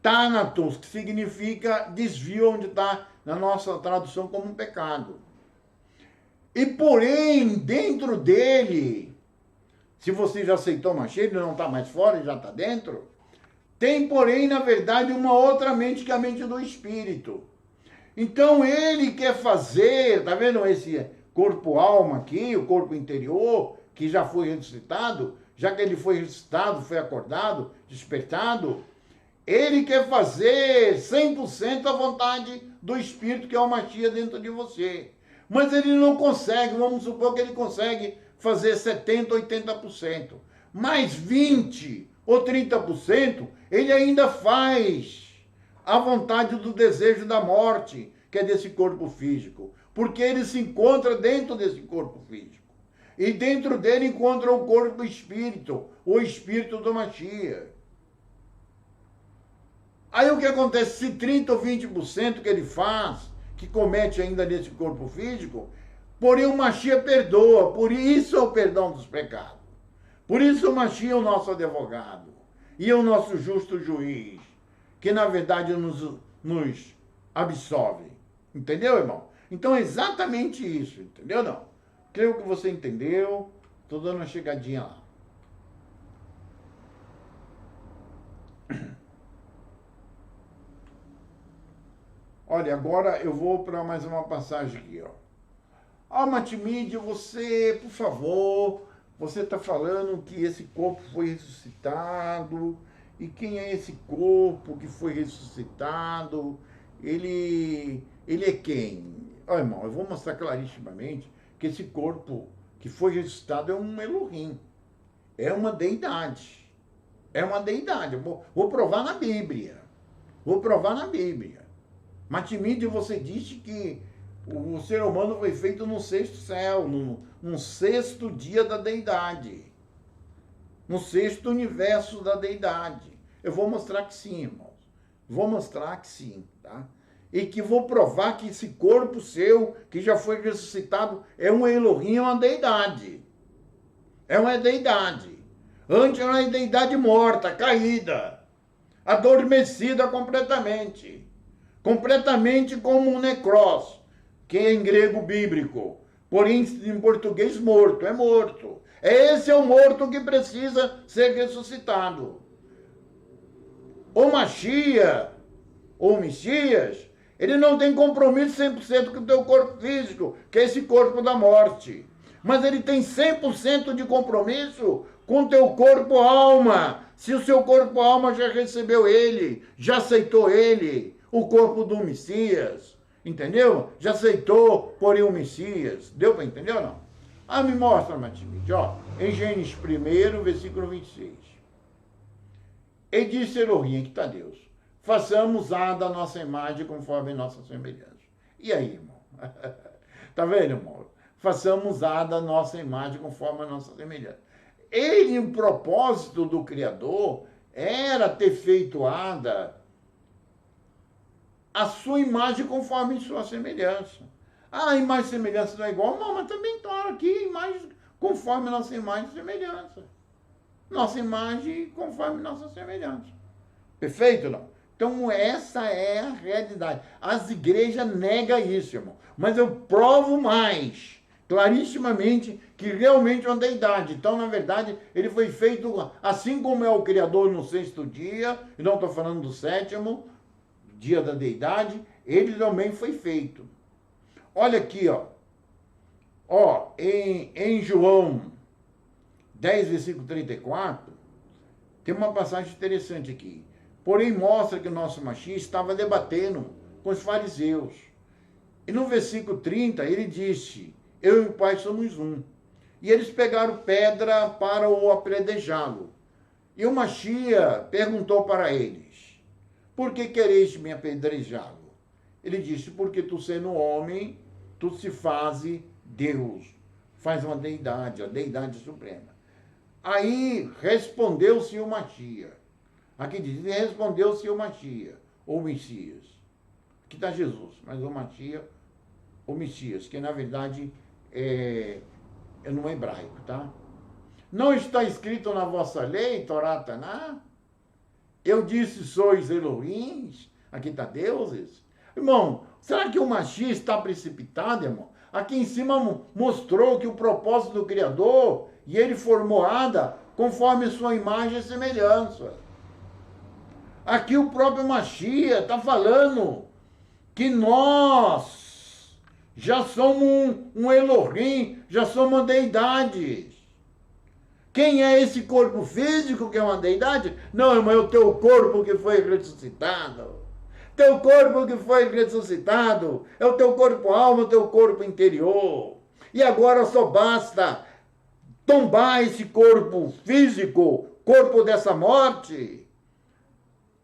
Thanatos, que significa desvio, onde está na nossa tradução como um pecado. E porém, dentro dele, se você já aceitou o Machia, ele não está mais fora, ele já está dentro, tem, porém, na verdade, uma outra mente, que é a mente do Espírito. Então, ele quer fazer, tá vendo esse corpo-alma aqui, o corpo interior, que já foi ressuscitado, já que ele foi ressuscitado, foi acordado, despertado, ele quer fazer 100% a vontade do Espírito, que é o Mashiach dentro de você. Mas ele não consegue, vamos supor que ele consegue fazer 70%, 80%. Mais 20% ou 30%, ele ainda faz a vontade do desejo da morte, que é desse corpo físico. Porque ele se encontra dentro desse corpo físico. E dentro dele encontra o corpo espírito, o espírito do Mashiach. Aí o que acontece? Se 30% ou 20% que ele faz, que comete ainda nesse corpo físico, porém o Mashiach perdoa, por isso é o perdão dos pecados. Por isso o Mashiach é o nosso advogado e é o nosso justo juiz, que na verdade nos absolve. Entendeu, irmão? Então é exatamente isso, entendeu não? Creio que você entendeu, estou dando uma chegadinha lá. Olha, agora eu vou para mais uma passagem aqui, ó. Matimídia, você, por favor, você está falando que esse corpo foi ressuscitado, e quem é esse corpo que foi ressuscitado? Ele é quem? Ó, irmão, eu vou mostrar clarissimamente que esse corpo que foi ressuscitado é um Elohim, é uma deidade, é uma deidade. Eu vou provar na Bíblia, Matimídia, você disse que o ser humano foi feito no sexto céu, no sexto dia da deidade, no sexto universo da deidade. Eu vou mostrar que sim, irmãos. Vou mostrar que sim, tá? E que vou provar que esse corpo seu, que já foi ressuscitado, é um Elohim, é uma deidade. É uma deidade. Antes era uma deidade morta, caída, adormecida completamente. Completamente como um necros, que é em grego bíblico, porém em português morto, é morto. Esse é o morto que precisa ser ressuscitado. O Mashiach, ou Messias, ele não tem compromisso 100% com o teu corpo físico, que é esse corpo da morte. Mas ele tem 100% de compromisso com o teu corpo-alma. Se o seu corpo-alma já recebeu ele, já aceitou ele, o corpo do Messias, entendeu? Já aceitou, porém, o Messias. Deu para entender ou não? Me mostra, Matimide, ó, em Gênesis 1, versículo 26. E disse Elohim, que está Deus, façamos a da nossa imagem conforme nossa semelhança. E aí, irmão? Tá vendo, irmão? Façamos a da nossa imagem conforme a nossa semelhança. O propósito do Criador era ter feito Ada a sua imagem conforme sua semelhança. A imagem e semelhança não é igual, não, mas também está aqui, imagem conforme nossa imagem e semelhança. Nossa imagem conforme nossa semelhança. Perfeito, não? Então, essa é a realidade. As igrejas negam isso, irmão. Mas eu provo mais, clarissimamente, que realmente é uma deidade. Então, na verdade, ele foi feito, assim como é o Criador no sexto dia, e não estou falando do sétimo, dia da deidade, ele também foi feito. Olha aqui, ó, em João 10, versículo 34, tem uma passagem interessante aqui. Porém, mostra que o nosso Mashiach estava debatendo com os fariseus. E no versículo 30, ele disse, eu e o Pai somos um. E eles pegaram pedra para o apredejá-lo. E o Mashiach perguntou para eles, por que quereis me apedrejá-lo? Ele disse, porque tu sendo homem, tu se fazes Deus. Faz uma deidade, a deidade suprema. Aí respondeu-se o Mashiach. Aqui diz, respondeu-se o Mashiach, ou Messias. Aqui está Jesus, mas o Mashiach, o Messias, que na verdade é no hebraico, tá? Não está escrito na vossa lei, Torá Taná? Eu disse, sois Elohims, aqui está deuses. Irmão, será que o Mashiach está precipitado, irmão? Aqui em cima mostrou que o propósito do Criador, e ele formou Ada conforme sua imagem e semelhança. Aqui o próprio Mashiach está falando que nós já somos um Elohim, já somos deidades. Quem é esse corpo físico que é uma deidade? Não, irmão, é o teu corpo que foi ressuscitado. Teu corpo que foi ressuscitado é o teu corpo alma, o teu corpo interior. E agora só basta tombar esse corpo físico, corpo dessa morte,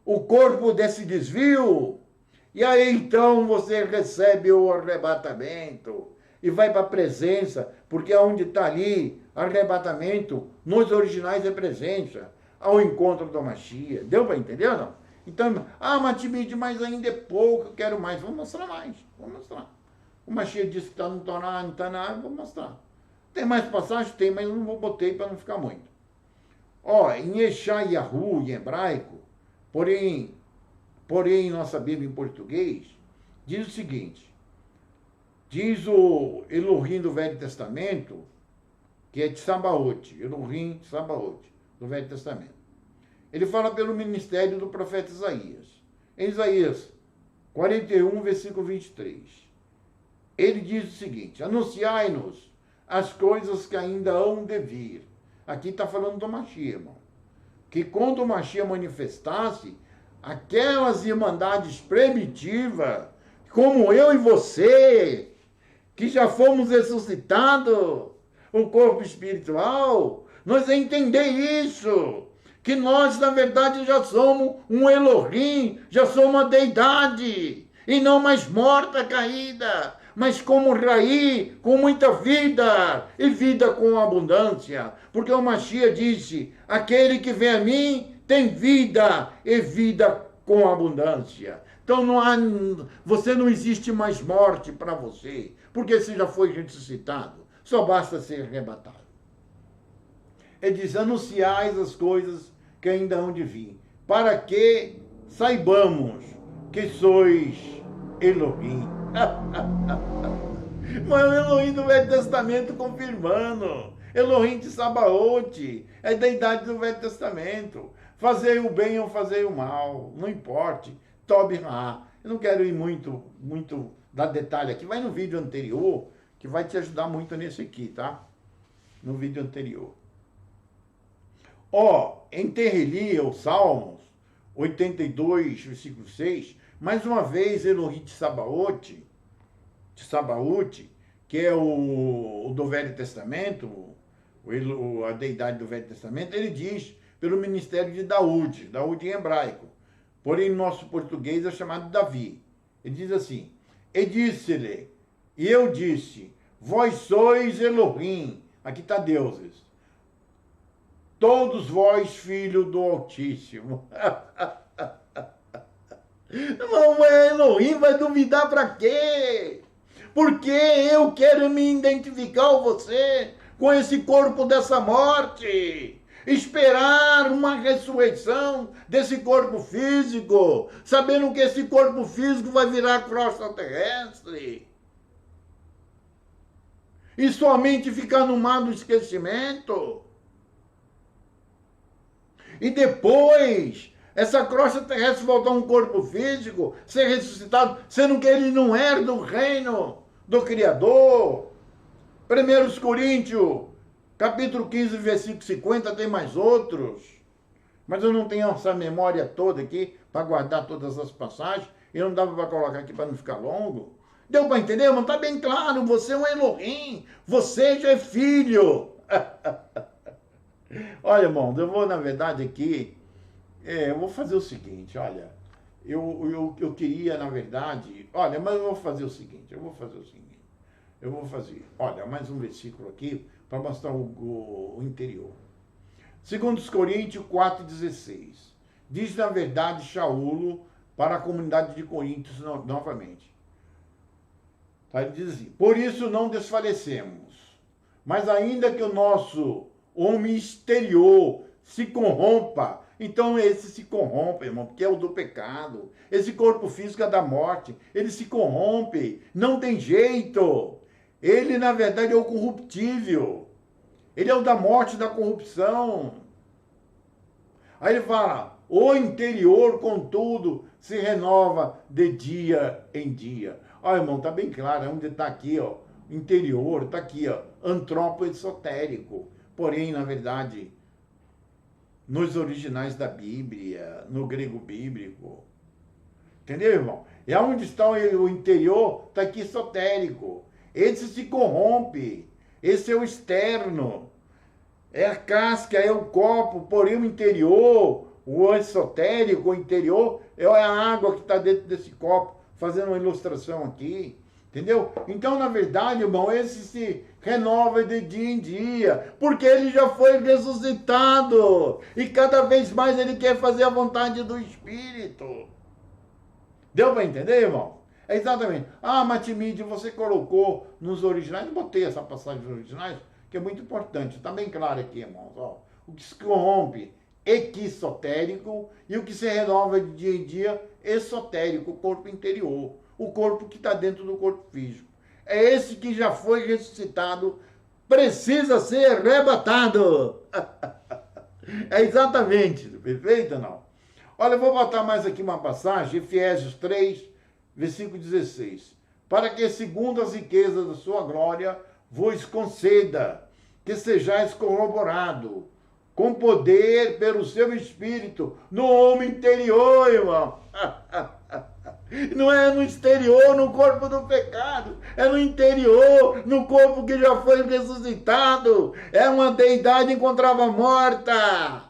o corpo desse desvio. E aí então você recebe o arrebatamento e vai para a presença, porque onde está ali, arrebatamento, nos originais é presença, ao encontro do Mashiach. Deu para entender ou não? Então, Matibide, mas ainda é pouco, eu quero mais. Vou mostrar mais, vou mostrar. O Mashiach disse que está no Torá, não está na água, vou mostrar. Tem mais passagem? Tem, mas eu não vou botei para não ficar muito. Ó, em Eshayahu, em hebraico, porém, em nossa Bíblia em português, diz o seguinte, diz o Elohim do Velho Testamento, que é de Sabaote, Elohim Sabaote, do Velho Testamento. Ele fala pelo ministério do profeta Isaías. Em Isaías 41, versículo 23. Ele diz o seguinte, anunciai-nos as coisas que ainda hão de vir. Aqui está falando do Mashiach, irmão. Que quando o Mashiach manifestasse, aquelas irmandades primitivas, como eu e você, que já fomos ressuscitados, o corpo espiritual, nós entender isso, que nós, na verdade, já somos um Elohim, já somos uma deidade, e não mais morta, caída, mas como raiz, com muita vida, e vida com abundância. Porque o Mashiach disse, aquele que vem a mim tem vida, e vida com abundância. Então você não existe mais morte para você, porque você já foi ressuscitado. Só basta ser arrebatado. Ele diz, anunciais as coisas que ainda hão de vir, para que saibamos que sois Elohim. Mas o Elohim do Velho Testamento confirmando. Elohim de Sabaote, é a deidade do Velho Testamento. Fazer o bem ou fazer o mal, não importa. Tobi Ra. Eu não quero ir muito dar detalhe aqui. Vai no vídeo anterior, que vai te ajudar muito nesse aqui, tá? No vídeo anterior. Ó, em Terrilia, os Salmos 82, versículo 6, mais uma vez Elohim de Sabaote, que é o do Velho Testamento, a deidade do Velho Testamento, ele diz pelo ministério de Daúde em hebraico, porém em nosso português é chamado Davi. Ele diz assim, e disse-lhe, e eu disse, vós sois Elohim, aqui está deuses, todos vós filhos do Altíssimo. Não é Elohim, vai duvidar para quê? Porque eu quero me identificar com você, com esse corpo dessa morte. Esperar uma ressurreição desse corpo físico, sabendo que esse corpo físico vai virar crosta terrestre. E somente ficar no mar do esquecimento. E depois, essa crosta terrestre voltar a um corpo físico, ser ressuscitado, sendo que ele não era do reino do Criador. 1 Coríntios, capítulo 15, versículo 50, tem mais outros. Mas eu não tenho essa memória toda aqui para guardar todas as passagens. E não dava para colocar aqui para não ficar longo. Deu para entender? Mas está bem claro, você é um Elohim. Você já é filho. Olha, irmão, eu vou, na verdade, aqui, eu vou fazer o seguinte, olha, eu queria, na verdade, olha, mas eu vou fazer o seguinte, olha, mais um versículo aqui, para mostrar o interior. 2 Coríntios 4,16, diz, na verdade, Shaul para a comunidade de Coríntios novamente. Tá? Ele diz assim, por isso não desfalecemos, mas ainda que o nosso homem exterior se corrompa. Então esse se corrompe, irmão, porque é o do pecado. Esse corpo físico é da morte. Ele se corrompe. Não tem jeito. Ele, na verdade, é o corruptível. Ele é o da morte, da corrupção. Aí ele fala, o interior, contudo, se renova de dia em dia. Olha, irmão, tá bem claro. Onde está aqui, ó, interior, está aqui, ó, antrópo esotérico. porém, na verdade, nos originais da Bíblia, no grego bíblico. Entendeu, irmão? É onde está o interior, está aqui esotérico. Esse se corrompe. Esse é o externo. É a casca, é o copo, porém o interior, o esotérico, o interior, é a água que está dentro desse copo, fazendo uma ilustração aqui. Entendeu? Então, na verdade, irmão, esse se renova de dia em dia, porque ele já foi ressuscitado. E cada vez mais ele quer fazer a vontade do Espírito. Deu para entender, irmão? É exatamente. Ah, Matimide, você colocou nos originais, eu botei essa passagem nos originais, que é muito importante. Está bem claro aqui, irmãos. Ó. O que se corrompe, equissotérico, e o que se renova de dia em dia, esotérico, o corpo interior. O corpo que está dentro do corpo físico. É esse que já foi ressuscitado, precisa ser arrebatado. É exatamente, perfeito ou não? Olha, eu vou botar mais aqui uma passagem, Efésios 3, versículo 16. Para que, segundo as riquezas da sua glória, vos conceda que sejais corroborado com poder pelo seu Espírito no homem interior, irmão. Não é no exterior, no corpo do pecado. É no interior, no corpo que já foi ressuscitado. É uma deidade encontrava morta,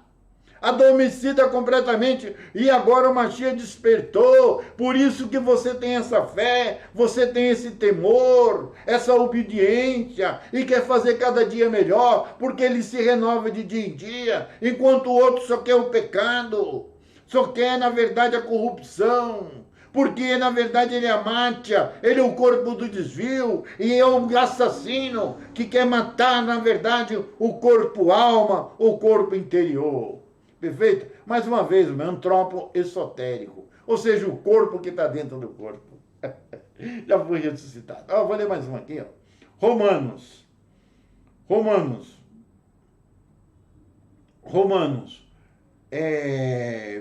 adormecida completamente, e agora o Mashiach despertou. Por isso que você tem essa fé, você tem esse temor, essa obediência, e quer fazer cada dia melhor, porque ele se renova de dia em dia, enquanto o outro só quer o pecado, só quer, na verdade, a corrupção. Porque, na verdade, ele é a mátia, ele é o corpo do desvio, e é o assassino que quer matar, na verdade, o corpo-alma, o corpo interior. Perfeito? Mais uma vez, o antrópono esotérico, ou seja, o corpo que está dentro do corpo. Já foi ressuscitado. Vou ler mais uma aqui. Ó. Romanos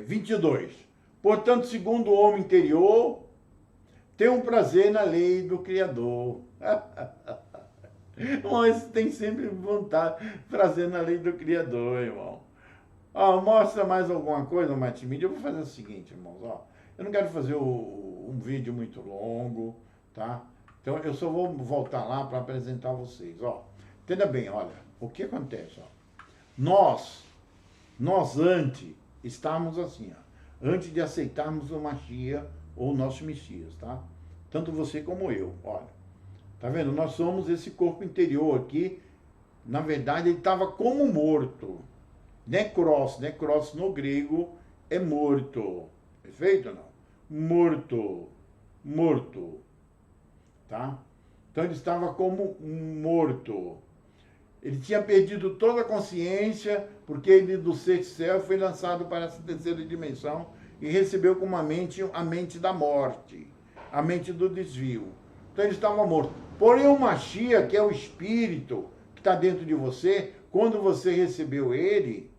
22. Portanto, segundo o homem interior, tem um prazer na lei do Criador. Mas tem sempre vontade, prazer na lei do Criador, irmão. Mostra mais alguma coisa, Matimide? Eu vou fazer o seguinte, irmãos. Eu não quero fazer um vídeo muito longo, tá? Então, eu só vou voltar lá para apresentar vocês. Entenda bem, olha, o que acontece? Nós antes estávamos assim, antes de aceitarmos o Mashiach ou o nosso Messias, tá? Tanto você como eu, olha. Tá vendo? Nós somos esse corpo interior aqui. Na verdade, ele estava como morto. Necros no grego é morto. Perfeito ou não? Morto. Tá? Então ele estava como morto. Ele tinha perdido toda a consciência, porque ele do sexto céu foi lançado para essa terceira dimensão e recebeu como a mente da morte, a mente do desvio. Então ele estava morto. Porém o Mashiach, que é o Espírito que está dentro de você, quando você recebeu ele,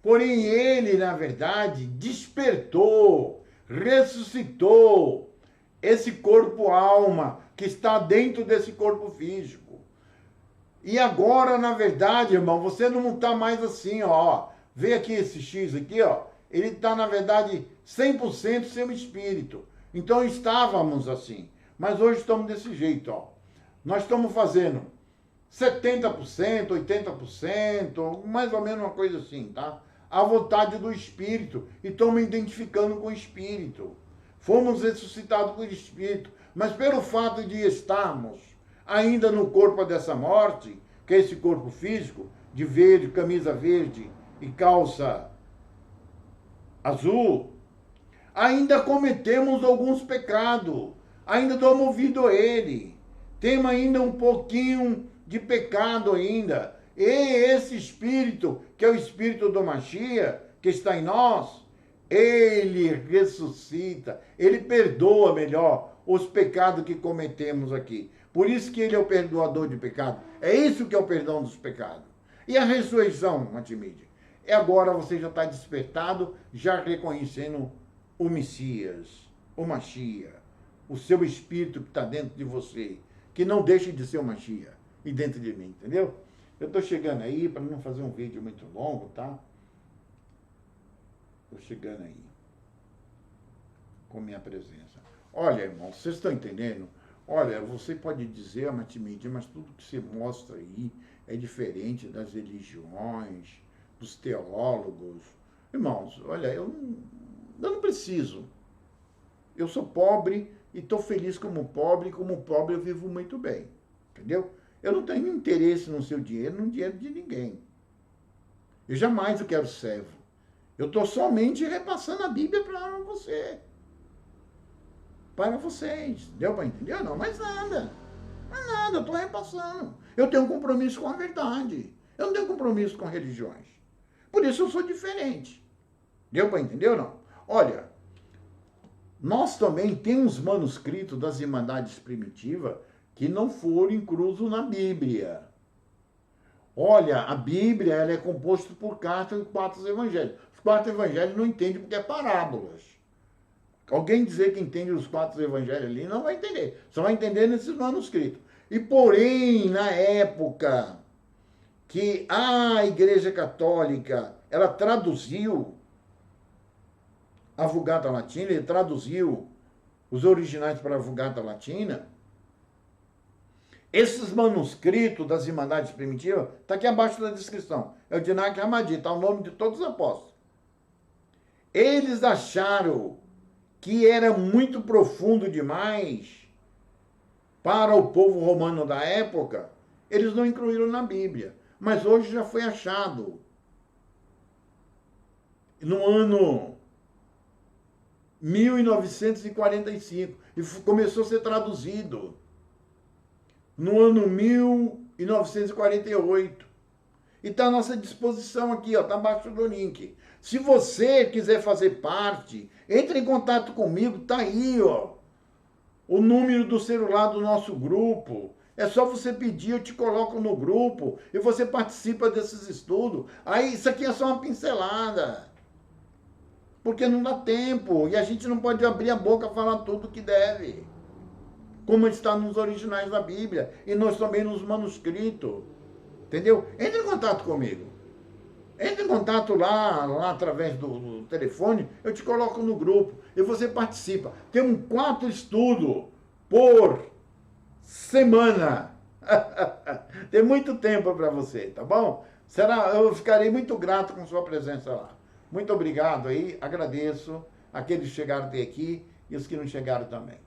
porém ele, na verdade, despertou, ressuscitou esse corpo-alma que está dentro desse corpo físico. E agora, na verdade, irmão, você não está mais assim, Vê aqui esse X aqui, ele está, na verdade, 100% seu espírito. Então estávamos assim, mas hoje estamos desse jeito, Nós estamos fazendo 70%, 80%, mais ou menos uma coisa assim, tá? A vontade do Espírito. E estamos identificando com o Espírito. Fomos ressuscitados com o Espírito. Mas pelo fato de estarmos ainda no corpo dessa morte, que é esse corpo físico, de verde, camisa verde e calça azul, ainda cometemos alguns pecados. Ainda damos ouvido a ele. Temos ainda um pouquinho de pecado ainda. E esse Espírito, que é o Espírito do Mashiach, que está em nós, ele ressuscita, ele perdoa melhor os pecados que cometemos aqui. Por isso que ele é o perdoador de pecado. É isso que é o perdão dos pecados. E a ressurreição, Matimide? Agora você já está despertado, já reconhecendo o Messias, o Mashiach, o seu Espírito que está dentro de você, que não deixe de ser o Mashiach e dentro de mim, entendeu? Eu estou chegando aí, para não fazer um vídeo muito longo, tá? Estou chegando aí com minha presença. Olha, irmão, vocês estão entendendo? Olha, você pode dizer, Matimídia, mas tudo que você mostra aí é diferente das religiões, dos teólogos. Irmãos, olha, eu não preciso. Eu sou pobre e estou feliz como pobre, e como pobre eu vivo muito bem. Entendeu? Eu não tenho interesse no seu dinheiro, no dinheiro de ninguém. Eu jamais eu quero servo. Eu estou somente repassando a Bíblia para você. Para vocês. Deu para entender? Não, mais nada. Mais nada, eu estou repassando. Eu tenho um compromisso com a verdade. Eu não tenho compromisso com religiões. Por isso eu sou diferente. Deu para entender ou não? Olha, nós também temos manuscritos das Irmandades Primitivas que não foram inclusos na Bíblia. Olha, a Bíblia ela é composta por cartas e 4 evangelhos. Os 4 evangelhos não entendem porque é parábolas. Alguém dizer que entende os 4 evangelhos ali não vai entender. Só vai entender nesses manuscritos. E porém, na época que a Igreja Católica ela traduziu a Vulgata Latina, ele traduziu os originais para a Vulgata Latina, esses manuscritos das Irmandades Primitivas, está aqui abaixo da descrição. É o de Nag Hammadi, está o nome de todos os apóstolos. Eles acharam que era muito profundo demais para o povo romano da época, eles não incluíram na Bíblia. Mas hoje já foi achado. No ano 1945. E começou a ser traduzido no ano 1948. E está à nossa disposição aqui, ó, está abaixo do link. Se você quiser fazer parte, entre em contato comigo, tá aí, ó. O número do celular do nosso grupo. É só você pedir, eu te coloco no grupo e você participa desses estudos. Aí, isso aqui é só uma pincelada. Porque não dá tempo e a gente não pode abrir a boca e falar tudo que deve. Como está nos originais da Bíblia e nós também nos manuscritos. Entendeu? Entre em contato comigo. Entre em contato lá através do telefone, eu te coloco no grupo e você participa. Temos 4 estudos por semana. Tem muito tempo para você, tá bom? Eu ficarei muito grato com sua presença lá. Muito obrigado aí, agradeço aqueles que chegaram até aqui e os que não chegaram também.